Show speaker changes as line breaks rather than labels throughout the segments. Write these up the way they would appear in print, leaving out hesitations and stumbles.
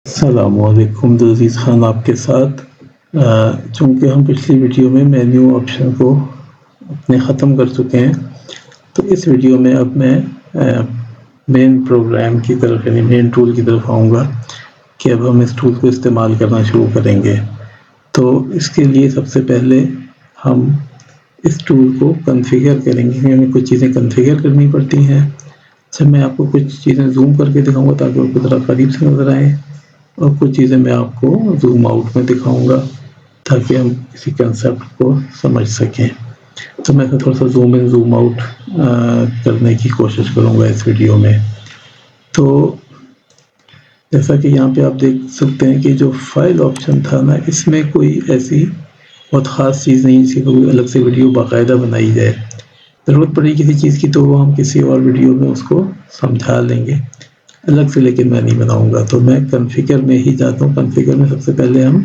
السلام علیکم عزیز خان آپ کے ساتھ چونکہ ہم پچھلی ویڈیو میں مینیو آپشن کو اپنے ختم کر چکے ہیں، تو اس ویڈیو میں اب میں مین پروگرام کی طرف یعنی مین ٹول کی طرف آؤں گا کہ اب ہم اس ٹول کو استعمال کرنا شروع کریں گے۔ تو اس کے لیے سب سے پہلے ہم اس ٹول کو کنفیگر کریں گے، ہمیں کچھ چیزیں کنفیگر کرنی پڑتی ہیں۔ اچھا، میں آپ کو کچھ چیزیں زوم کر کے دکھاؤں گا تاکہ وہ ذرا قریب سے نظر آئیں، اور کچھ چیزیں میں آپ کو زوم آؤٹ میں دکھاؤں گا تاکہ ہم کسی کنسیپٹ کو سمجھ سکیں۔ تو میں تھوڑا سا زوم ان زوم آؤٹ کرنے کی کوشش کروں گا اس ویڈیو میں۔ تو جیسا کہ یہاں پہ آپ دیکھ سکتے ہیں کہ جو فائل آپشن تھا نا، اس میں کوئی ایسی بہت خاص چیز نہیں جس کی کوئی الگ سے ویڈیو باقاعدہ بنائی جائے۔ ضرورت پڑی کسی چیز کی تو وہ ہم کسی اور ویڈیو میں اس کو سمجھا لیں گے الگ سے، لیکن میں نہیں بناؤں گا۔ تو میں کنفیگر میں ہی جاتا ہوں۔ کنفیگر میں سب سے پہلے ہم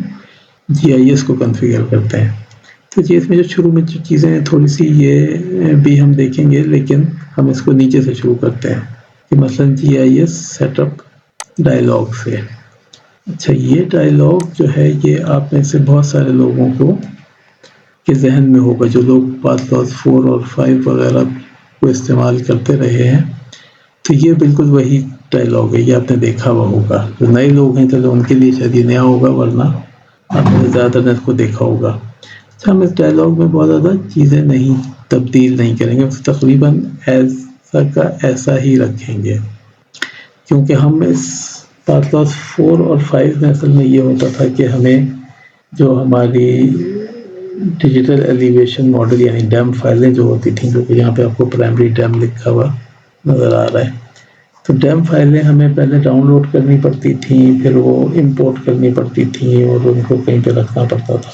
GIS کو کنفیگر کرتے ہیں۔ تو GIS میں جو شروع میں جو چیزیں ہیں تھوڑی سی یہ بھی ہم دیکھیں گے، لیکن ہم اس کو نیچے سے شروع کرتے ہیں کہ مثلا GIS سیٹ اپ ڈائلاگ سے۔ اچھا، یہ ڈائلاگ جو ہے یہ آپ میں سے بہت سارے لوگوں کو کے ذہن میں ہوگا، جو لوگ پاس 4 اور 5 وغیرہ کو استعمال کرتے رہے ہیں۔ تو یہ بالکل وہی ڈائلاگ ہے، یہ آپ نے دیکھا ہوا ہوگا۔ جو نئے لوگ ہیں چلو ان کے لیے شاید یہ نیا ہوگا، ورنہ آپ نے زیادہ نے اس کو دیکھا ہوگا۔ اچھا، ہم اس ڈائلاگ میں بہت زیادہ چیزیں نہیں تبدیل نہیں کریں گے، تقریباً ایسا کا ایسا ہی رکھیں گے، کیونکہ ہم اس پاس 4 اور 5 میں اصل میں یہ ہوتا تھا کہ ہمیں جو ہماری ڈیجیٹل ایلیویشن ماڈل یعنی ڈیم فائلیں جو ہوتی تھیں، جو کہ یہاں پہ آپ کو پرائمری ڈیم لکھا ہوا نظر آ رہا ہے، تو ڈیم فائلیں ہمیں پہلے ڈاؤن لوڈ کرنی پڑتی تھیں، پھر وہ امپورٹ کرنی پڑتی تھیں اور ان کو کہیں پہ رکھنا پڑتا تھا۔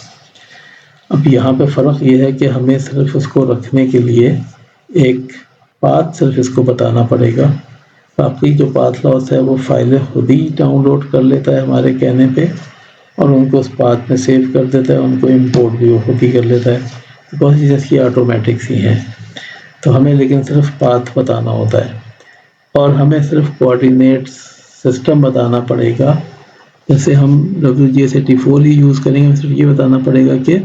اب یہاں پہ فرق یہ ہے کہ ہمیں صرف اس کو رکھنے کے لیے ایک پاتھ صرف اس کو بتانا پڑے گا، باقی جو پاتھ لاس ہے وہ فائلیں خود ہی ڈاؤن لوڈ کر لیتا ہے ہمارے کہنے پہ، اور ان کو اس پاتھ میں سیو کر دیتا ہے، ان کو امپورٹ بھی وہ خود ہی کر لیتا ہے۔ بہت چیزیں اس کی آٹومیٹک سی ہیں، تو ہمیں لیکن صرف پاتھ بتانا ہوتا ہے، اور ہمیں صرف کوآرڈینیٹ سسٹم بتانا پڑے گا۔ جیسے ہم WGS84 ہی یوز کریں گے، صرف یہ بتانا پڑے گا کہ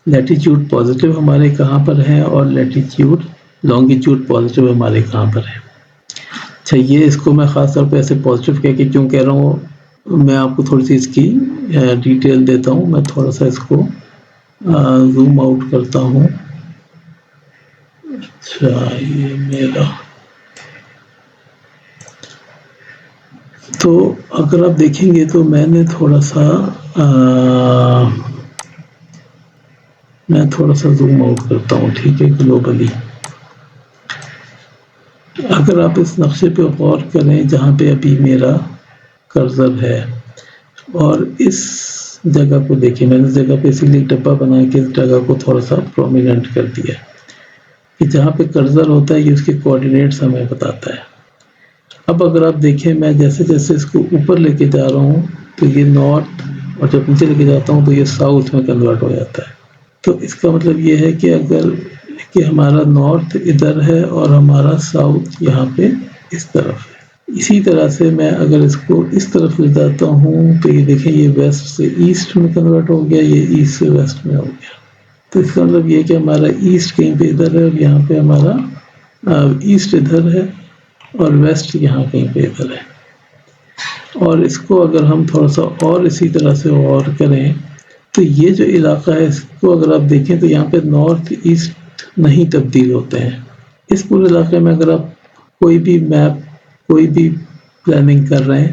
لیٹیچیوڈ پازیٹیو ہمارے کہاں پر ہے اور لیٹیچیوڈ لانگیچیوڈ پازیٹیو ہمارے کہاں پر ہے۔ اچھا، یہ اس کو میں خاص طور پہ ایسے پازیٹیو کہہ کے کیوں کہہ رہا ہوں، میں آپ کو تھوڑی سی اس کی ڈیٹیل دیتا ہوں۔ میں تھوڑا سا اس کو زوم آؤٹ کرتا ہوں۔ اچھا، یہ میرا تو اگر آپ دیکھیں گے تو میں نے تھوڑا سا زوم آؤٹ کرتا ہوں، ٹھیک ہے، گلوبلی۔ اگر آپ اس نقشے پہ غور کریں جہاں پہ ابھی میرا کرسر ہے، اور اس جگہ کو دیکھیں، میں نے اس جگہ پہ اسی لیے ڈبہ بنا کے اس جگہ کو تھوڑا سا پرومیننٹ کر دیا کہ جہاں پہ کرسر ہوتا ہے یہ اس کے کوآرڈینیٹس ہمیں بتاتا ہے۔ اب اگر آپ دیکھیں، میں جیسے جیسے اس کو اوپر لے کے جا رہا ہوں تو یہ نارتھ، اور جب نیچے لے کے جاتا ہوں تو یہ ساؤتھ میں کنورٹ ہو جاتا ہے۔ تو اس کا مطلب یہ ہے کہ اگر کہ ہمارا نارتھ ادھر ہے اور ہمارا ساؤتھ یہاں پہ اس طرف ہے۔ اسی طرح سے میں اگر اس کو اس طرف لے جاتا ہوں تو یہ دیکھیں، یہ ویسٹ سے ایسٹ میں کنورٹ ہو گیا، یہ ایسٹ سے ویسٹ میں ہو گیا۔ تو اس کا مطلب یہ کہ ہمارا ایسٹ کہیں پہ ادھر ہے، اور یہاں پہ ہمارا ایسٹ ادھر ہے اور ویسٹ یہاں کہیں پہ ادھر ہے۔ اور اس کو اگر ہم تھوڑا سا اور اسی طرح سے غور کریں تو یہ جو علاقہ ہے اس کو اگر آپ دیکھیں تو یہاں پہ نارتھ ایسٹ نہیں تبدیل ہوتے ہیں۔ اس پورے علاقے میں اگر آپ کوئی بھی میپ، کوئی بھی پلاننگ کر رہے ہیں،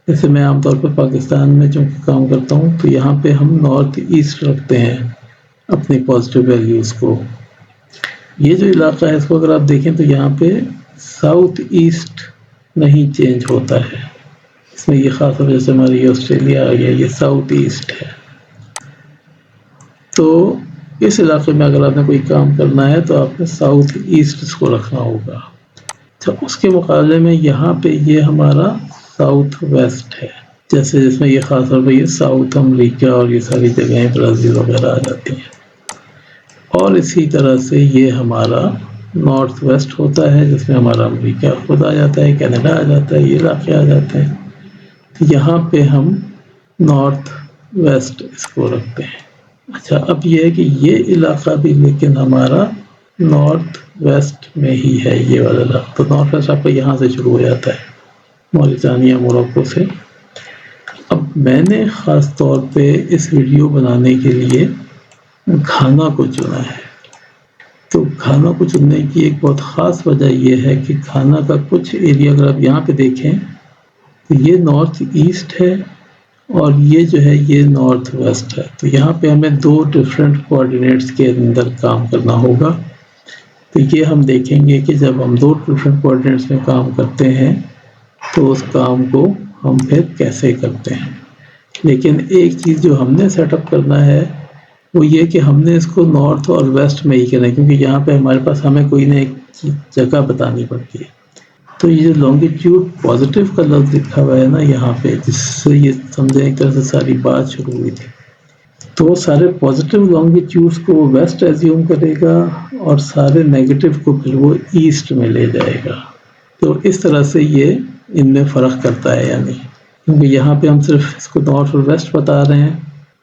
جیسے میں عام طور پہ پاکستان میں چونکہ کام کرتا ہوں تو یہاں پہ ہم نارتھ ایسٹ رکھتے ہیں اپنی پازیٹیو ویلیوز کو۔ یہ جو علاقہ ہے اس کو اگر آپ دیکھیں تو یہاں پہ ساؤتھ ایسٹ نہیں چینج ہوتا ہے، اس میں یہ خاص طور سے ہماری آسٹریلیا آ گیا، یہ ساؤتھ ایسٹ ہے۔ تو اس علاقے میں اگر آپ نے کوئی کام کرنا ہے تو آپ نے ساؤتھ ایسٹ اس کو رکھنا ہوگا۔ اچھا، اس کے مقابلے میں یہاں پہ یہ ہمارا ساؤتھ ویسٹ ہے، جیسے جس میں یہ خاص طور پہ یہ ساؤتھ امریکہ اور یہ ساری جگہیں برازیل وغیرہ آ جاتی ہیں۔ اور اسی طرح سے یہ ہمارا نارتھ ویسٹ ہوتا ہے، جس میں ہمارا امریکہ خود آ جاتا ہے، کینیڈا آ جاتا ہے، یہ علاقے آ جاتے ہیں۔ یہاں پہ ہم نارتھ ویسٹ اس کو رکھتے ہیں۔ اچھا، اب یہ ہے کہ یہ علاقہ بھی لیکن ہمارا نارتھ ویسٹ میں ہی ہے، یہ والا علاقہ۔ تو نارتھ ویسٹ آپ کو یہاں سے شروع ہو جاتا ہے، موریٹانیہ موروکو سے۔ اب میں نے خاص طور پہ اس ویڈیو بنانے کے لیے گھانا کو چنا ہے۔ تو گھانا کو چننے کی ایک بہت خاص وجہ یہ ہے کہ گھانا کا کچھ ایریا اگر آپ یہاں پہ دیکھیں تو یہ نارتھ ایسٹ ہے اور یہ جو ہے یہ نارتھ ویسٹ ہے۔ تو یہاں پہ ہمیں دو ڈفرینٹ کوآرڈینیٹس کے اندر کام کرنا ہوگا۔ تو یہ ہم دیکھیں گے کہ جب ہم دو ڈفرینٹ کوآرڈینیٹس میں کام کرتے ہیں تو اس کام کو ہم پھر کیسے کرتے ہیں۔ لیکن ایک چیز جو ہم نے سیٹ اپ کرنا ہے وہ یہ کہ ہم نے اس کو نارتھ اور ویسٹ میں ہی کرنا ہے، کیونکہ یہاں پہ ہمارے پاس ہمیں کوئی نہ ایک جگہ بتانی پڑتی ہے۔ تو یہ جو لانگیٹیوڈ پازیٹیو کا لفظ لکھا ہوا ہے نا یہاں پہ، جس سے یہ سمجھیں ایک طرح سے ساری بات شروع ہوئی تھی، تو سارے پازیٹیو لانگیٹیوڈس کو ویسٹ ایزیوم کرے گا اور سارے نیگیٹو کو پھر وہ ایسٹ میں لے جائے گا۔ تو اس طرح سے یہ ان میں فرق کرتا ہے، یعنی کیونکہ یہاں پہ ہم صرف اس کو نارتھ اور ویسٹ بتا رہے ہیں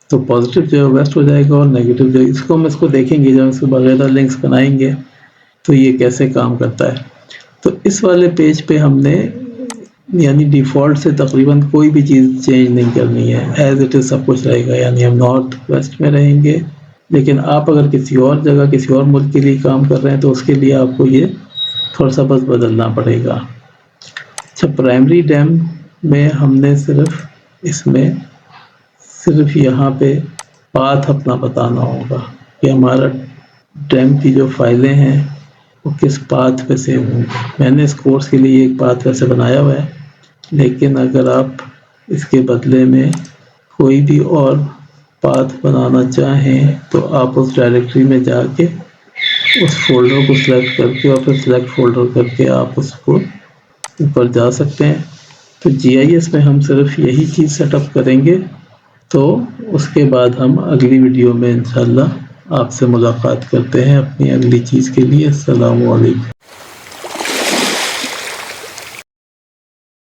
تو پازیٹیو جو ہے ویسٹ ہو جائے گا اور نیگیٹو جو اس کو ہم اس کو دیکھیں گے جب اس کو باقاعدہ لنکس بنائیں گے تو یہ کیسے کام کرتا ہے۔ تو اس والے پیج پہ ہم نے یعنی ڈیفالٹ سے تقریباً کوئی بھی چیز چینج نہیں کرنی ہے، ایز اٹ از سب کچھ رہے گا، یعنی ہم نارتھ ویسٹ میں رہیں گے۔ لیکن آپ اگر کسی اور جگہ کسی اور ملک کے لیے کام کر رہے ہیں تو اس کے لیے آپ کو یہ تھوڑا سا بس بدلنا پڑے گا۔ اچھا، پرائمری ڈیم میں ہم نے صرف اس میں صرف یہاں پہ پاتھ اپنا بتانا ہوگا کہ ہمارا ڈیم کی جو فائلیں ہیں وہ کس پاتھ پہ سے ہوں گے۔ میں نے اس کورس کے لیے ایک پاتھ ویسے بنایا ہوا ہے، لیکن اگر آپ اس کے بدلے میں کوئی بھی اور پاتھ بنانا چاہیں تو آپ اس ڈائریکٹری میں جا کے اس فولڈر کو سلیکٹ کر کے اور پھر سلیکٹ فولڈر کر کے آپ اس کو اوپر جا سکتے ہیں۔ تو جی آئی ایس میں ہم صرف یہی چیز سیٹ اپ کریں گے، تو اس کے بعد ہم اگلی ویڈیو میں انشاءاللہ آپ سے ملاقات کرتے ہیں اپنی اگلی چیز کے لیے۔ السلام علیکم۔